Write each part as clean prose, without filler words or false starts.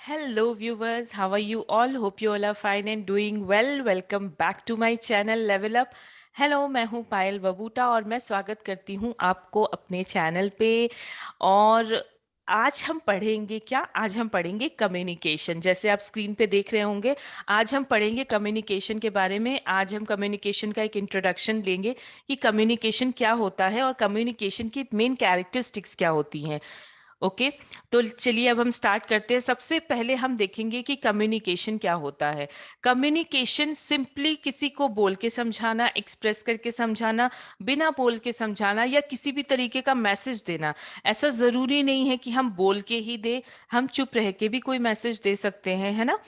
Hello viewers, how are you all? Hope you all are fine and doing well. Welcome back to my channel Level Up. Hello, मैं हूँ पायल बबूटा और मैं स्वागत करती हूँ आपको अपने चैनल पे। और आज हम पढ़ेंगे क्या? आज हम पढ़ेंगे कम्युनिकेशन। जैसे आप स्क्रीन पे देख रहे होंगे, आज हम पढ़ेंगे कम्युनिकेशन के बारे में। आज हम कम्युनिकेशन का एक इंट्रोडक्शन लेंगे कि कम्युनिकेशन क्या होता है और कम्युनिकेशन की मेन कैरेक्टरिस्टिक्स क्या होती हैं। ओके, तो चलिए अब हम स्टार्ट करते हैं। सबसे पहले हम देखेंगे कि कम्युनिकेशन क्या होता है। कम्युनिकेशन सिंपली किसी को बोल के समझाना, एक्सप्रेस करके समझाना, बिना बोल के समझाना या किसी भी तरीके का मैसेज देना। ऐसा जरूरी नहीं है कि हम बोल के ही दे, हम चुप रह के भी कोई मैसेज दे सकते हैं, है ना।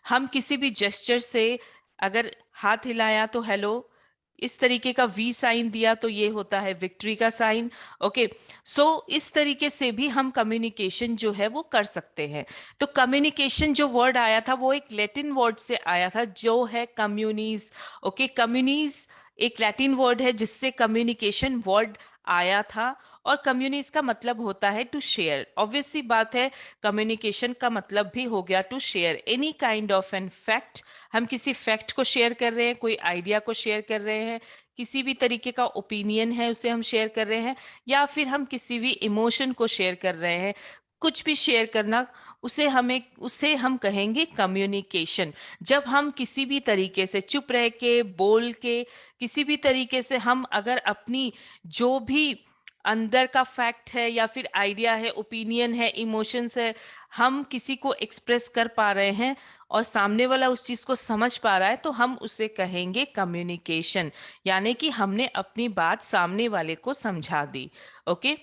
हम किसी भी जेस्चर से, अगर हाथ हिलाया तो हेलो, इस तरीके का वी साइन दिया तो ये होता है विक्ट्री का साइन। ओके, सो इस तरीके से भी हम कम्युनिकेशन जो है वो कर सकते हैं। तो कम्युनिकेशन जो वर्ड आया था वो एक लैटिन वर्ड से आया था जो है कम्युनीज। ओके, कम्युनीज एक लैटिन वर्ड है जिससे कम्युनिकेशन वर्ड आया था। और कम्युनिज का मतलब होता है टू शेयर। ऑब्वियस सी बात है, कम्युनिकेशन का मतलब भी हो गया to share any kind of an fact. हम किसी फैक्ट को शेयर कर रहे हैं, कोई आइडिया को शेयर कर रहे हैं, किसी भी तरीके का ओपिनियन है उसे हम शेयर कर रहे हैं, या फिर हम किसी भी इमोशन को शेयर कर रहे हैं। कुछ भी शेयर करना, उसे हम कहेंगे कम्युनिकेशन। जब हम किसी भी तरीके से चुप रह के, बोल के, किसी भी तरीके से हम अगर अपनी जो भी अंदर का फैक्ट है या फिर आइडिया है, ओपिनियन है, इमोशंस है, हम किसी को एक्सप्रेस कर पा रहे हैं और सामने वाला उस चीज को समझ पा रहा है, तो हम उसे कहेंगे कम्युनिकेशन। यानी कि हमने अपनी बात सामने वाले को समझा दी। ओके,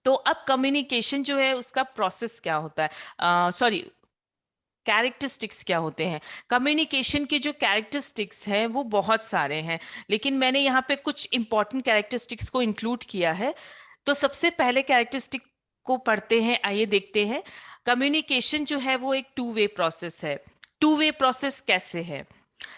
तो अब कम्युनिकेशन जो है उसका प्रोसेस क्या होता है, सॉरी, कैरेक्टरिस्टिक्स क्या होते हैं। कम्युनिकेशन के जो कैरेक्टरिस्टिक्स हैं वो बहुत सारे हैं, लेकिन मैंने यहाँ पे कुछ इंपॉर्टेंट कैरेक्टरिस्टिक्स को इंक्लूड किया है। तो सबसे पहले कैरेक्टरिस्टिक को पढ़ते हैं, आइए देखते हैं। कम्युनिकेशन जो है वो एक टू वे प्रोसेस है। टू वे प्रोसेस कैसे है?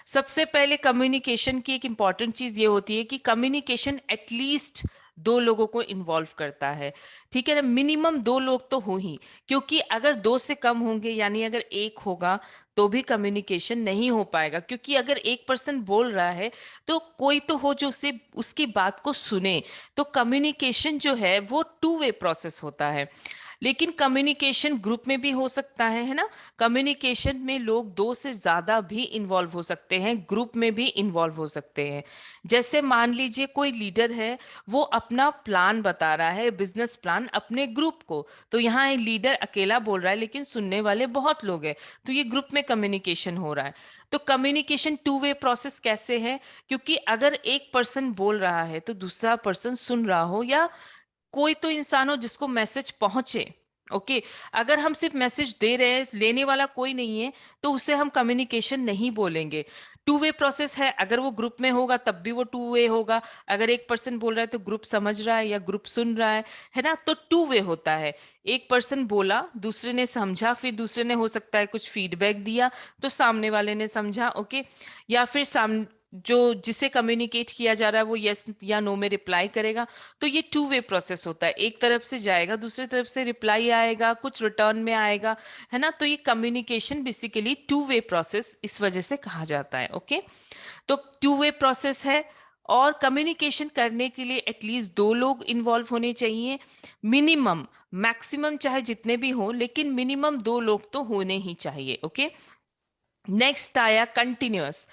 सबसे पहले कम्युनिकेशन की एक इंपॉर्टेंट चीज ये होती है कि कम्युनिकेशन एटलीस्ट दो लोगों को इन्वॉल्व करता है। ठीक है ना, मिनिमम दो लोग तो हो ही, क्योंकि अगर दो से कम होंगे, यानी अगर एक होगा तो भी कम्युनिकेशन नहीं हो पाएगा। क्योंकि अगर एक पर्सन बोल रहा है तो कोई तो हो जो उसे उसकी बात को सुने। तो कम्युनिकेशन जो है वो टू वे प्रोसेस होता है। लेकिन कम्युनिकेशन ग्रुप में भी हो सकता है ना। कम्युनिकेशन में लोग दो से ज्यादा भी इन्वॉल्व हो सकते हैं, ग्रुप में भी इन्वॉल्व हो सकते हैं। जैसे मान लीजिए कोई लीडर है, वो अपना प्लान बता रहा है, बिजनेस प्लान अपने ग्रुप को। तो यहाँ लीडर अकेला बोल रहा है लेकिन सुनने वाले बहुत लोग हैं, तो ये ग्रुप में कम्युनिकेशन हो रहा है। तो कम्युनिकेशन टू वे प्रोसेस कैसे है? क्योंकि अगर एक पर्सन बोल रहा है तो दूसरा पर्सन सुन रहा हो, या कोई तो इंसान हो जिसको मैसेज पहुंचे। ओके, अगर हम सिर्फ मैसेज दे रहे हैं, लेने वाला कोई नहीं है, तो उसे हम कम्युनिकेशन नहीं बोलेंगे। टू वे प्रोसेस है, अगर वो ग्रुप में होगा तब भी वो टू वे होगा। अगर एक पर्सन बोल रहा है तो ग्रुप समझ रहा है या ग्रुप सुन रहा है ना, तो टू वे होता है। एक पर्सन बोला, दूसरे ने समझा, फिर दूसरे ने हो सकता है कुछ फीडबैक दिया, तो सामने वाले ने समझा। ओके, या फिर जो जिसे कम्युनिकेट किया जा रहा है वो यस या नो में रिप्लाई करेगा। तो ये टू वे प्रोसेस होता है, एक तरफ से जाएगा, दूसरी तरफ से रिप्लाई आएगा, कुछ रिटर्न में आएगा, है ना। तो ये communication basically two way process इस वजह से कहा जाता है। ओके, तो टू वे प्रोसेस है। और कम्युनिकेशन करने के लिए एटलीस्ट दो लोग इन्वॉल्व होने चाहिए, मिनिमम। मैक्सिमम चाहे जितने भी हो, लेकिन मिनिमम दो लोग तो होने ही चाहिए। ओके, नेक्स्ट आया कंटिन्यूअस।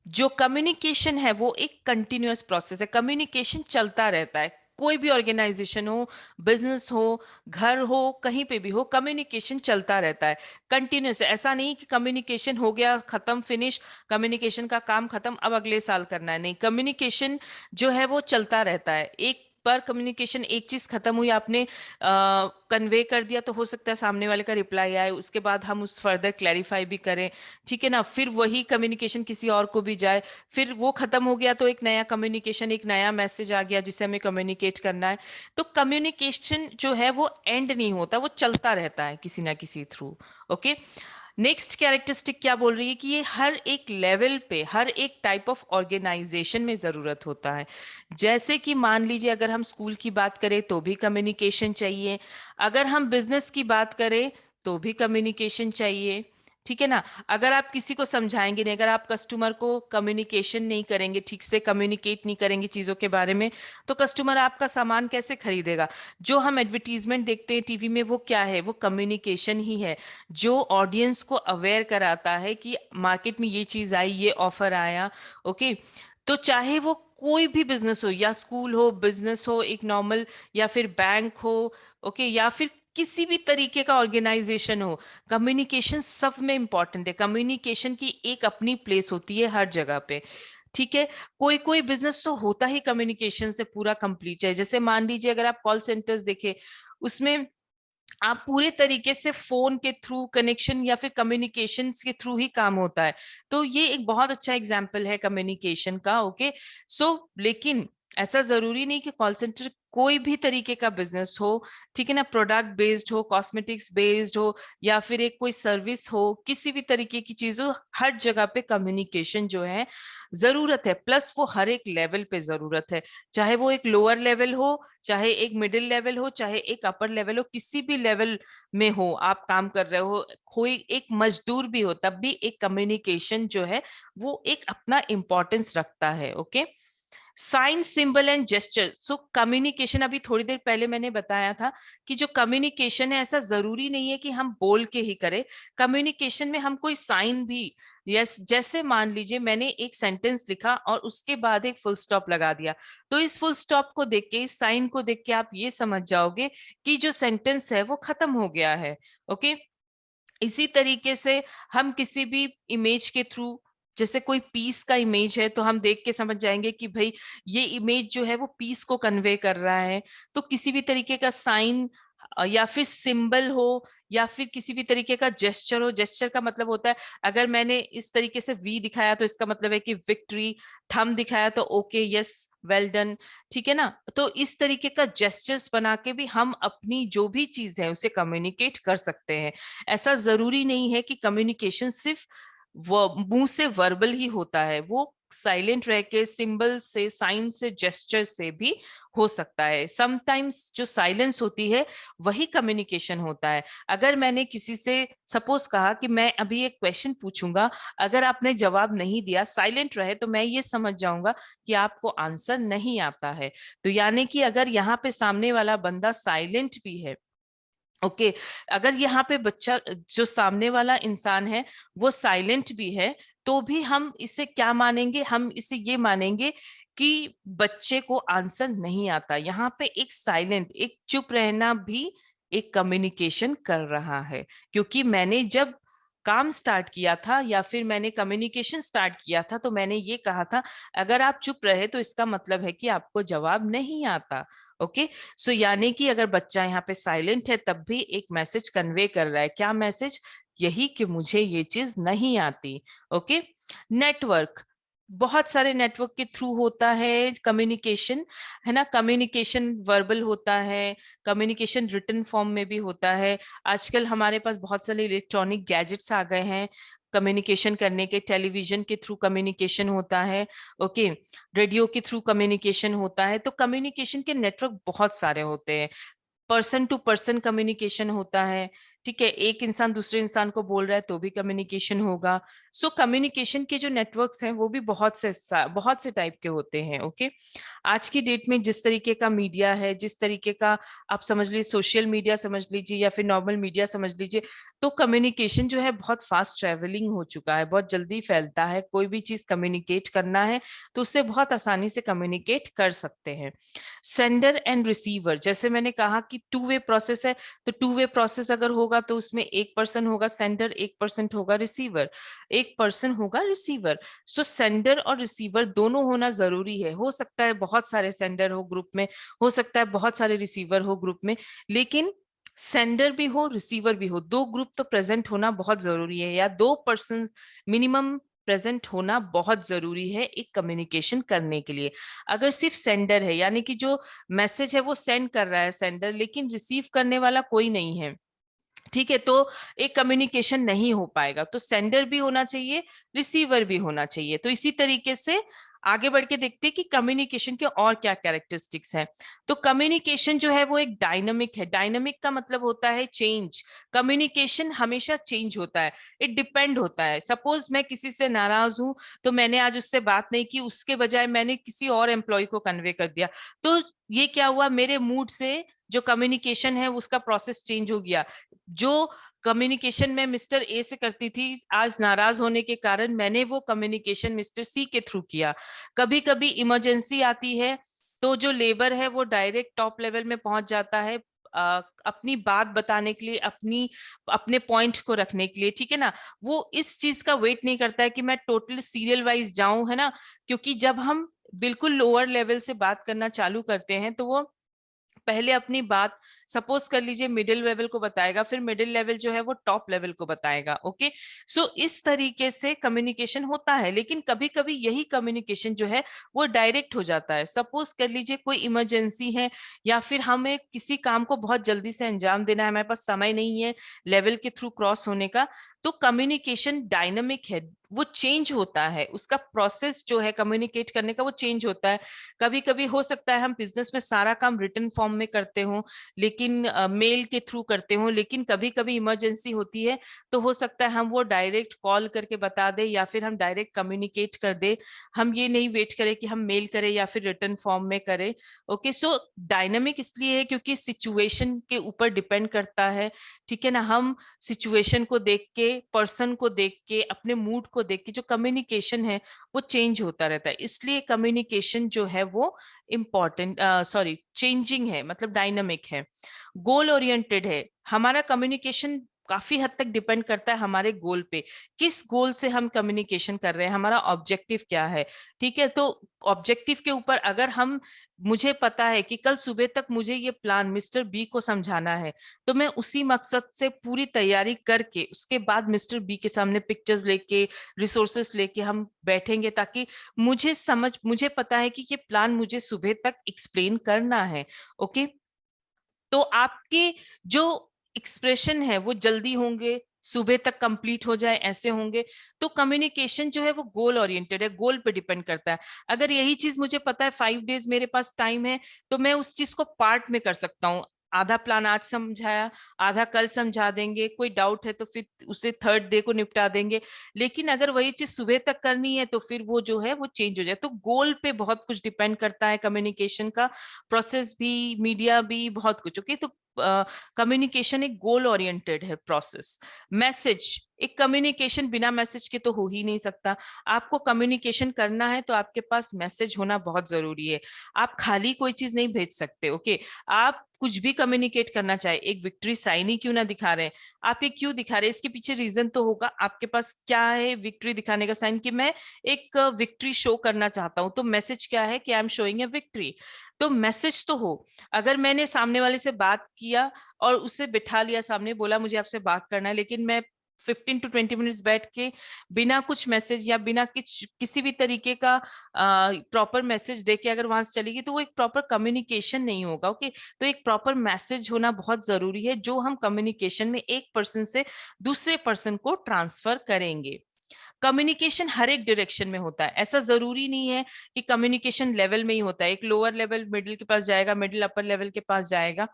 जो कम्युनिकेशन है वो एक कंटिन्यूअस प्रोसेस है, कम्युनिकेशन चलता रहता है। कोई भी ऑर्गेनाइजेशन हो, बिजनेस हो, घर हो, कहीं पे भी हो, कम्युनिकेशन चलता रहता है। कंटिन्यूअस है, ऐसा नहीं कि कम्युनिकेशन हो गया खत्म, फिनिश, कम्युनिकेशन का काम खत्म, अब अगले साल करना है। नहीं, कम्युनिकेशन जो है वो चलता रहता है। एक पर कम्युनिकेशन, एक चीज खत्म हुई, आपने कन्वे कर दिया, तो हो सकता है सामने वाले का रिप्लाई आए, उसके बाद हम उस फर्दर क्लैरिफाई भी करें। ठीक है ना, फिर वही कम्युनिकेशन किसी और को भी जाए, फिर वो खत्म हो गया तो एक नया कम्युनिकेशन, एक नया मैसेज आ गया जिसे हमें कम्युनिकेट करना है। तो कम्युनिकेशन जो है वो एंड नहीं होता, वो चलता रहता है किसी ना किसी थ्रू। ओके, नेक्स्ट कैरेक्टरिस्टिक क्या बोल रही है कि ये हर एक लेवल पे, हर एक टाइप ऑफ ऑर्गेनाइजेशन में जरूरत होता है। जैसे कि मान लीजिए अगर हम स्कूल की बात करें तो भी कम्युनिकेशन चाहिए, अगर हम बिजनेस की बात करें तो भी कम्युनिकेशन चाहिए, ठीक है ना। अगर आप किसी को समझाएंगे नहीं, अगर आप कस्टमर को कम्युनिकेशन नहीं करेंगे, ठीक से कम्युनिकेट नहीं करेंगे चीजों के बारे में, तो कस्टमर आपका सामान कैसे खरीदेगा। जो हम एडवर्टीजमेंट देखते हैं टीवी में, वो क्या है, वो कम्युनिकेशन ही है, जो ऑडियंस को अवेयर कराता है कि मार्केट में ये चीज आई, ये ऑफर आया। ओके, तो चाहे वो कोई भी बिजनेस हो, या स्कूल हो, बिजनेस हो एक नॉर्मल, या फिर बैंक हो, ओके, या फिर किसी भी तरीके का ऑर्गेनाइजेशन हो, कम्युनिकेशन सब में इंपॉर्टेंट है। कम्युनिकेशन की एक अपनी प्लेस होती है हर जगह पे, ठीक है। कोई कोई बिजनेस तो होता ही कम्युनिकेशन से पूरा कंप्लीट है। जैसे मान लीजिए अगर आप कॉल सेंटर्स देखे, उसमें आप पूरे तरीके से फोन के थ्रू कनेक्शन या फिर कम्युनिकेशंस के थ्रू ही काम होता है। तो ये एक बहुत अच्छा एग्जाम्पल है कम्युनिकेशन का। ओके, सो लेकिन ऐसा जरूरी नहीं कि कॉल सेंटर, कोई भी तरीके का बिजनेस हो, ठीक है ना, प्रोडक्ट बेस्ड हो, कॉस्मेटिक्स बेस्ड हो, या फिर एक कोई सर्विस हो, किसी भी तरीके की चीज हो, हर जगह पे कम्युनिकेशन जो है जरूरत है। प्लस वो हर एक लेवल पे जरूरत है, चाहे वो एक लोअर लेवल हो, चाहे एक मिडिल लेवल हो, चाहे एक अपर लेवल हो, किसी भी लेवल में हो आप काम कर रहे हो, कोई एक मजदूर भी हो, तब भी एक कम्युनिकेशन जो है वो एक अपना इंपॉर्टेंस रखता है। Okay, sign, symbol and gesture. So communication, अभी थोड़ी देर पहले मैंने बताया था कि जो कम्युनिकेशन है, ऐसा जरूरी नहीं है कि हम बोल के ही करें। कम्युनिकेशन में हम कोई साइन भी, यस, जैसे मान लीजिए मैंने एक सेंटेंस लिखा और उसके बाद एक फुल स्टॉप लगा दिया, तो इस फुल स्टॉप को देख के, इस साइन को देख के आप ये समझ जाओगे कि जो सेंटेंस है वो खत्म हो गया है। ओके, इसी तरीके से हम किसी भी इमेज के थ्रू, जैसे कोई पीस का इमेज है तो हम देख के समझ जाएंगे कि भाई ये इमेज जो है वो पीस को कन्वे कर रहा है। तो किसी भी तरीके का साइन या फिर सिंबल हो, या फिर किसी भी तरीके का जेस्चर हो, जेस्चर का मतलब होता है, अगर मैंने इस तरीके से वी दिखाया तो इसका मतलब है कि विक्ट्री, थंब दिखाया तो ओके, यस, वेल डन, ठीक है ना। तो इस तरीके का जेस्चर्स बना के भी हम अपनी जो भी चीज है उसे कम्युनिकेट कर सकते हैं। ऐसा जरूरी नहीं है कि कम्युनिकेशन सिर्फ वो मुंह से वर्बल ही होता है, वो साइलेंट रह के, सिंबल से, साइन से, जेस्चर से भी हो सकता है। समटाइम्स जो साइलेंस होती है वही कम्युनिकेशन होता है। अगर मैंने किसी से सपोज कहा कि मैं अभी एक क्वेश्चन पूछूंगा, अगर आपने जवाब नहीं दिया, साइलेंट रहे, तो मैं ये समझ जाऊंगा कि आपको आंसर नहीं आता है। तो यानी कि अगर यहाँ पे सामने वाला बंदा साइलेंट भी है, ओके, अगर यहाँ पे बच्चा, जो सामने वाला इंसान है वो साइलेंट भी है, तो भी हम इसे क्या मानेंगे, हम इसे ये मानेंगे कि बच्चे को आंसर नहीं आता। यहाँ पे एक साइलेंट, एक चुप रहना भी एक कम्युनिकेशन कर रहा है। क्योंकि मैंने जब काम स्टार्ट किया था या फिर मैंने कम्युनिकेशन स्टार्ट किया था, तो मैंने ये कहा था अगर आप चुप रहे तो इसका मतलब है कि आपको जवाब नहीं आता। ओके, सो यानी कि अगर बच्चा यहाँ पे साइलेंट है तब भी एक मैसेज कन्वे कर रहा है। क्या मैसेज? यही कि मुझे ये चीज नहीं आती। ओके, नेटवर्क, बहुत सारे नेटवर्क के थ्रू होता है कम्युनिकेशन, है ना। कम्युनिकेशन वर्बल होता है, कम्युनिकेशन रिटन फॉर्म में भी होता है। आजकल हमारे पास बहुत सारे इलेक्ट्रॉनिक गैजेट्स आ गए हैं कम्युनिकेशन करने के। टेलीविजन के थ्रू कम्युनिकेशन होता है, ओके, रेडियो के थ्रू कम्युनिकेशन होता है। तो कम्युनिकेशन के नेटवर्क बहुत सारे होते हैं। पर्सन टू पर्सन कम्युनिकेशन होता है, ठीक है, एक इंसान दूसरे इंसान को बोल रहा है तो भी कम्युनिकेशन होगा। सो कम्युनिकेशन के जो नेटवर्क्स हैं वो भी बहुत से टाइप के होते हैं। ओके, आज की डेट में जिस तरीके का मीडिया है, जिस तरीके का, आप समझ लीजिए सोशल मीडिया समझ लीजिए या फिर नॉर्मल मीडिया समझ लीजिए, तो कम्युनिकेशन जो है बहुत फास्ट ट्रेवलिंग हो चुका है, बहुत जल्दी फैलता है। कोई भी चीज कम्युनिकेट करना है तो उससे बहुत आसानी से कम्युनिकेट कर सकते हैं। सेंडर एंड रिसीवर, जैसे मैंने कहा कि टू वे प्रोसेस है, तो टू वे प्रोसेस अगर होगा तो उसमें एक पर्सन होगा सेंडर, एक पर्सन होगा रिसीवर, एक पर्सन होगा रिसीवर। सो सेंडर और रिसीवर दोनों होना जरूरी है। हो सकता है बहुत सारे सेंडर हो ग्रुप में, हो सकता है बहुत सारे रिसीवर हो ग्रुप में, लेकिन सेंडर भी हो रिसीवर भी हो, दो ग्रुप तो प्रेजेंट होना बहुत जरूरी है, या दो पर्सन मिनिमम प्रेजेंट होना बहुत जरूरी है एक कम्युनिकेशन करने के लिए। अगर सिर्फ सेंडर है, यानी कि जो मैसेज है वो सेंड कर रहा है सेंडर, लेकिन रिसीव करने वाला कोई नहीं है, ठीक है, तो एक कम्युनिकेशन नहीं हो पाएगा। तो सेंडर भी होना चाहिए, रिसीवर भी होना चाहिए। तो इसी तरीके से आगे बढ़ के देखते हैं कि कम्युनिकेशन के और क्या कैरेक्टरिस्टिक्स हैं। तो कम्युनिकेशन जो है वो एक डायनामिक है। डायनामिक का मतलब होता है चेंज। कम्युनिकेशन हमेशा चेंज होता है, इट डिपेंड होता है। सपोज मैं किसी से नाराज हूं, तो मैंने आज उससे बात नहीं की, उसके बजाय मैंने किसी और एम्प्लॉय को कन्वे कर दिया, तो ये क्या हुआ, मेरे मूड से जो कम्युनिकेशन है उसका प्रोसेस चेंज हो गया। जो कम्युनिकेशन में मिस्टर ए से करती थी, आज नाराज होने के कारण मैंने वो कम्युनिकेशन मिस्टर सी के थ्रू किया। कभी कभी इमरजेंसी आती है, तो जो लेबर है वो डायरेक्ट टॉप लेवल में पहुंच जाता है अपनी बात बताने के लिए, अपने पॉइंट को रखने के लिए, ठीक है ना। वो इस चीज का वेट नहीं करता है कि मैं टोटल सीरियल वाइज जाऊं, है ना। क्योंकि जब हम बिल्कुल लोअर लेवल से बात करना चालू करते हैं, तो वो पहले अपनी बात सपोज कर लीजिए मिडिल लेवल को बताएगा, फिर मिडिल लेवल जो है वो टॉप लेवल को बताएगा। ओके, सो इस तरीके से कम्युनिकेशन होता है। लेकिन कभी कभी यही कम्युनिकेशन जो है वो डायरेक्ट हो जाता है। सपोज कर लीजिए कोई इमरजेंसी है, या फिर हमें किसी काम को बहुत जल्दी से अंजाम देना है, हमारे पास समय नहीं है लेवल के थ्रू क्रॉस होने का, तो कम्युनिकेशन डायनामिक है, वो चेंज होता है। उसका प्रोसेस जो है कम्युनिकेट करने का वो चेंज होता है। कभी कभी हो सकता है हम बिजनेस में सारा काम रिटन फॉर्म में करते हो, लेकिन मेल के थ्रू करते हो, लेकिन कभी कभी इमरजेंसी होती है, तो हो सकता है हम वो डायरेक्ट कॉल करके बता दे, या फिर हम डायरेक्ट कम्युनिकेट कर दे। हम ये नहीं वेट करें कि हम मेल करें या फिर रिटन फॉर्म में करें। ओके, सो डायनामिक इसलिए है क्योंकि सिचुएशन के ऊपर डिपेंड करता है, ठीक है ना। हम सिचुएशन को देख के, पर्सन को देख के, अपने मूड को देख के जो कम्युनिकेशन है वो चेंज होता रहता है। इसलिए कम्युनिकेशन जो है वो इम्पॉर्टेंट, सॉरी, चेंजिंग है, मतलब डायनामिक है, गोल ओरिएंटेड है। हमारा कम्युनिकेशन काफी हद तक डिपेंड करता है हमारे गोल पे, किस गोल से हम कम्युनिकेशन कर रहे हैं, हमारा ऑब्जेक्टिव क्या है। ठीक है, तो ऑब्जेक्टिव के ऊपर अगर हम, मुझे पता है कि कल सुबह तक मुझे ये प्लान मिस्टर बी को समझाना है, तो मैं उसी मकसद से पूरी तैयारी करके उसके बाद मिस्टर बी के सामने पिक्चर्स लेके, रिसोर्सेस लेके हम बैठेंगे, ताकि मुझे पता है कि ये प्लान मुझे सुबह तक एक्सप्लेन करना है। ओके, तो आपके जो एक्सप्रेशन है वो जल्दी होंगे, सुबह तक कंप्लीट हो जाए, ऐसे होंगे। तो कम्युनिकेशन जो है वो गोल ओरिएंटेड है, गोल पे डिपेंड करता है। अगर यही चीज मुझे पता है 5 डेज मेरे पास टाइम है, तो मैं उस चीज को पार्ट में कर सकता हूँ। आधा प्लान आज समझाया, आधा कल समझा देंगे, कोई डाउट है तो फिर उसे थर्ड डे को निपटा देंगे। लेकिन अगर वही चीज सुबह तक करनी है, तो फिर वो जो है वो चेंज हो जाए। तो गोल पे बहुत कुछ डिपेंड करता है कम्युनिकेशन का, प्रोसेस भी, मीडिया भी, बहुत कुछ। ओके, तो कम्युनिकेशन एक गोल ओरिएंटेड है प्रोसेस। मैसेज, एक कम्युनिकेशन बिना मैसेज के तो हो ही नहीं सकता। आपको कम्युनिकेशन करना है तो आपके पास मैसेज होना बहुत जरूरी है। आप खाली कोई चीज नहीं भेज सकते। ओके, आप कुछ भी कम्युनिकेट करना चाहे, एक विक्ट्री साइन ही क्यों ना दिखा रहे हैं, आप ये क्यों दिखा रहे हैं, इसके पीछे रीजन तो होगा। आपके पास क्या है विक्ट्री दिखाने का साइन, कि मैं एक विक्ट्री शो करना चाहता हूं, तो मैसेज क्या है कि I am showing A victory. तो मैसेज तो हो। अगर मैंने सामने वाले से बात किया और उसे बिठा लिया सामने, बोला मुझे आपसे बात करना है, लेकिन मैं 15 to 20 मिनट्स बैठ के बिना कुछ मैसेज या बिना किसी भी तरीके का प्रॉपर मैसेज दे के अगर वहां से चली गई, तो वो एक प्रॉपर कम्युनिकेशन नहीं होगा। ओके, तो एक प्रॉपर मैसेज होना बहुत जरूरी है, जो हम कम्युनिकेशन में एक पर्सन से दूसरे पर्सन को ट्रांसफर करेंगे। कम्युनिकेशन हर एक डायरेक्शन में होता है, ऐसा जरूरी नहीं है कि कम्युनिकेशन लेवल में ही होता है। एक लोअर लेवल मिडिल के पास जाएगा, मिडिल अपर लेवल के पास जाएगा।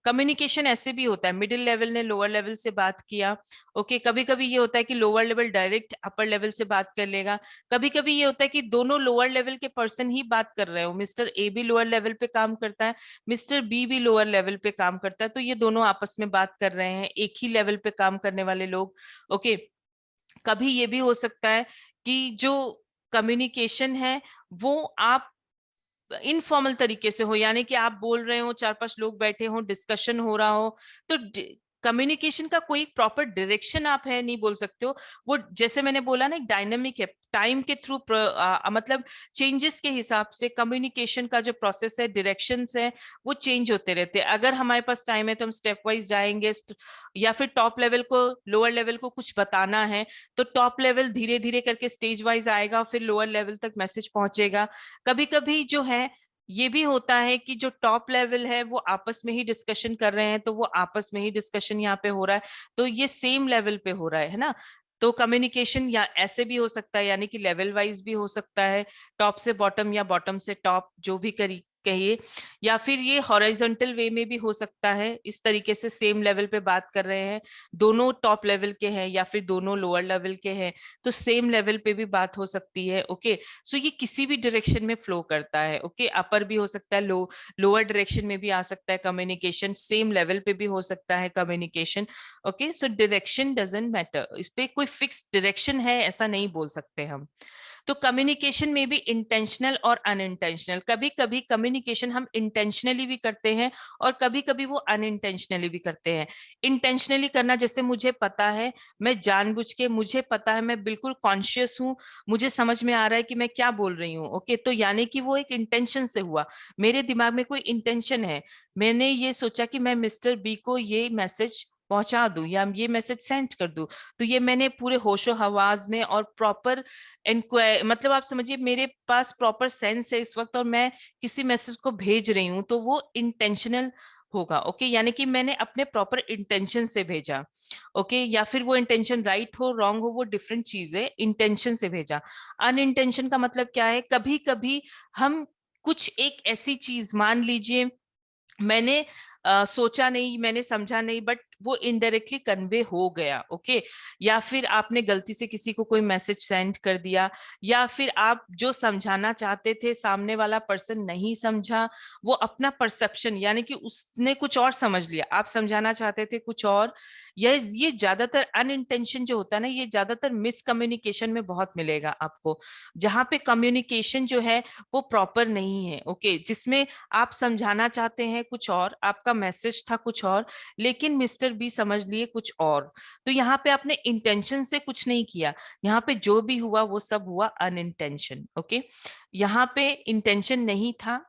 कम्युनिकेशन ऐसे भी होता है, मिडिल लेवल ने लोअर लेवल से बात किया। ओके, कभी कभी ये होता है कि lower level direct upper level से बात कर लेगा। कभी कभी ये होता है कि दोनों लोअर लेवल के पर्सन ही बात कर रहे हो, मिस्टर ए भी लोअर लेवल पे काम करता है, मिस्टर बी भी लोअर लेवल पे काम करता है, तो ये दोनों आपस में बात कर रहे हैं, एक ही लेवल पे काम करने वाले लोग। ओके, कभी ये भी हो सकता है कि जो कम्युनिकेशन है वो आप इनफॉर्मल तरीके से हो, यानी कि आप बोल रहे हो, 4-5 लोग बैठे हो, डिस्कशन हो रहा हो, तो कम्युनिकेशन का कोई प्रॉपर डायरेक्शन आप है नहीं बोल सकते हो। वो जैसे मैंने बोला ना, एक डायनेमिक है, टाइम के थ्रू, मतलब चेंजेस के हिसाब से कम्युनिकेशन का जो प्रोसेस है, डायरेक्शंस है, वो चेंज होते रहते हैं। अगर हमारे पास टाइम है तो हम स्टेप वाइज जाएंगे, या फिर टॉप लेवल को लोअर लेवल को कुछ बताना है, तो टॉप लेवल धीरे धीरे करके स्टेज वाइज आएगा, फिर लोअर लेवल तक मैसेज पहुंचेगा। कभी कभी जो है ये भी होता है कि जो टॉप लेवल है वो आपस में ही डिस्कशन कर रहे हैं, तो वो आपस में ही डिस्कशन यहाँ पे हो रहा है, तो ये सेम लेवल पे हो रहा है ना। तो कम्युनिकेशन या ऐसे भी हो सकता है, यानी कि लेवल वाइज भी हो सकता है, टॉप से बॉटम या बॉटम से टॉप, जो भी करी कहिए, या फिर ये हॉरिजॉन्टल वे में भी हो सकता है, इस तरीके से सेम लेवल पे बात कर रहे हैं, दोनों टॉप लेवल के हैं या फिर दोनों लोअर लेवल के हैं, तो सेम लेवल पे भी बात हो सकती है। ओके, सो ये किसी भी डायरेक्शन में फ्लो करता है। ओके, अपर भी हो सकता है, लोअर डायरेक्शन में भी आ सकता है कम्युनिकेशन, सेम लेवल पे भी हो सकता है communication. Okay, so direction doesn't matter, इस पे कोई फिक्स डायरेक्शन है ऐसा नहीं बोल सकते हम। तो कम्युनिकेशन में भी इंटेंशनल और अनइंटेंशनल, कभी कभी कम्युनिकेशन हम इंटेंशनली भी करते हैं और कभी कभी वो अनइंटेंशनली भी करते हैं। इंटेंशनली करना, जैसे मुझे पता है, मैं जानबूझ के, मुझे पता है, मैं बिल्कुल कॉन्शियस हूँ, मुझे समझ में आ रहा है कि मैं क्या बोल रही हूँ। ओके, तो यानी कि वो एक इंटेंशन से हुआ, मेरे दिमाग में कोई इंटेंशन है, मैंने ये सोचा कि मैं मिस्टर बी को ये मैसेज पहुंचा दूं या ये मैसेज सेंड कर दूं, तो ये मैंने पूरे होशो हवास में और प्रॉपर इंक्वायर, मतलब आप समझिए मेरे पास प्रॉपर सेंस है इस वक्त, और मैं किसी मैसेज को भेज रही हूँ तो वो इंटेंशनल होगा। ओके, यानी कि मैंने अपने प्रॉपर इंटेंशन से भेजा। ओके, या फिर वो इंटेंशन राइट हो रॉन्ग हो वो डिफरेंट चीज है, इंटेंशन से भेजा। अनइंटेंशन का मतलब क्या है, कभी कभी हम कुछ एक ऐसी चीज, मान लीजिए मैंने सोचा नहीं, मैंने समझा नहीं, बट वो इनडायरेक्टली कन्वे हो गया। ओके, या फिर आपने गलती से किसी को कोई मैसेज सेंड कर दिया, या फिर आप जो समझाना चाहते थे सामने वाला पर्सन नहीं समझा, वो अपना परसेप्शन, यानी कि उसने कुछ और समझ लिया, आप समझाना चाहते थे कुछ और। ये ज्यादातर अनइंटेंशन जो होता है ना, ये ज्यादातर मिसकम्युनिकेशन में बहुत मिलेगा आपको, जहां पे कम्युनिकेशन जो है वो प्रॉपर नहीं है। ओके, जिसमें आप समझाना चाहते हैं कुछ और, आपका मैसेज था कुछ और, लेकिन मिस्टर बी समझ लिए कुछ और। तो यहाँ पे आपने इंटेंशन से कुछ नहीं किया, यहाँ पे जो भी हुआ वो सब हुआ अनइंटेंशन। ओके, यहाँ पे इंटेंशन नहीं था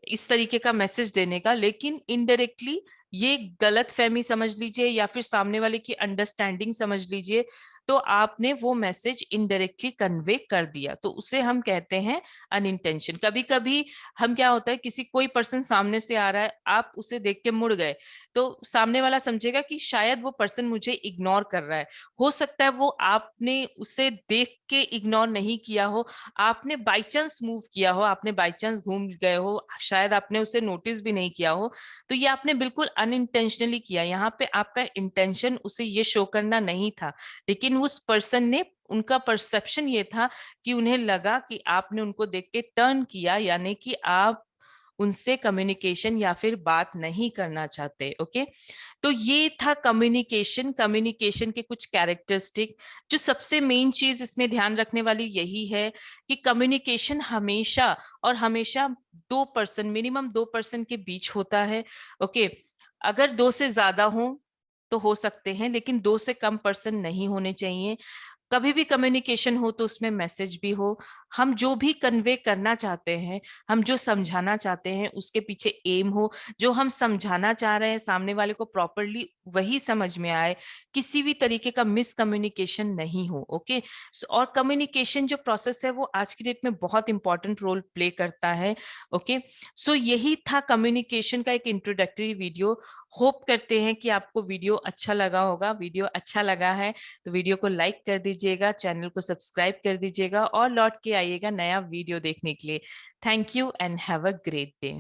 इस तरीके का मैसेज देने का, लेकिन इनडायरेक्टली ये गलत फहमी समझ लीजिए या फिर सामने वाले की अंडरस्टैंडिंग समझ लीजिए, तो आपने वो मैसेज इनडायरेक्टली कन्वे कर दिया, तो उसे हम कहते हैं अनइंटेंशन। कभी कभी हम, क्या होता है, किसी कोई पर्सन सामने से आ रहा है, आप उसे देख के मुड़ गए, तो सामने वाला समझेगा कि शायद वो पर्सन मुझे इग्नोर कर रहा है। हो सकता है वो आपने उसे देख के इग्नोर नहीं किया हो, आपने बाई चांस मूव किया हो, आपने बाई चांस घूम गए हो, शायद आपने उसे नोटिस भी नहीं किया हो, तो ये आपने बिल्कुल अनइंटेंशनली किया। यहाँ पे आपका इंटेंशन उसे ये शो करना नहीं था, लेकिन उस पर्सन ने, उनका परसेप्शन ये था कि उन्हें लगा कि आपने उनको देख के टर्न किया, यानी कि आप उनसे कम्युनिकेशन या फिर बात नहीं करना चाहते। ओके, तो ये था कम्युनिकेशन, कम्युनिकेशन के कुछ कैरेक्टरिस्टिक। जो सबसे मेन चीज इसमें ध्यान रखने वाली यही है कि कम्युनिकेशन हमेशा और हमेशा दो पर्सन, मिनिमम दो पर्सन के बीच होता है। ओके, अगर दो से ज्यादा हो तो हो सकते हैं, लेकिन दो से कम पर्सन नहीं होने चाहिए। कभी भी कम्युनिकेशन हो तो उसमें मैसेज भी हो, हम जो भी कन्वे करना चाहते हैं, हम जो समझाना चाहते हैं उसके पीछे एम हो, जो हम समझाना चाह रहे हैं सामने वाले को प्रॉपरली वही समझ में आए, किसी भी तरीके का मिसकम्युनिकेशन नहीं हो। ओके, और कम्युनिकेशन जो प्रोसेस है वो आज की डेट में बहुत इंपॉर्टेंट रोल प्ले करता है। ओके, सो यही था कम्युनिकेशन का एक इंट्रोडक्टरी वीडियो। होप करते हैं कि आपको वीडियो अच्छा लगा होगा। वीडियो अच्छा लगा है तो वीडियो को लाइक कर दीजिएगा, चैनल को सब्सक्राइब कर दीजिएगा और लौट के आइएगा नया वीडियो देखने के लिए। Thank you and have a great day.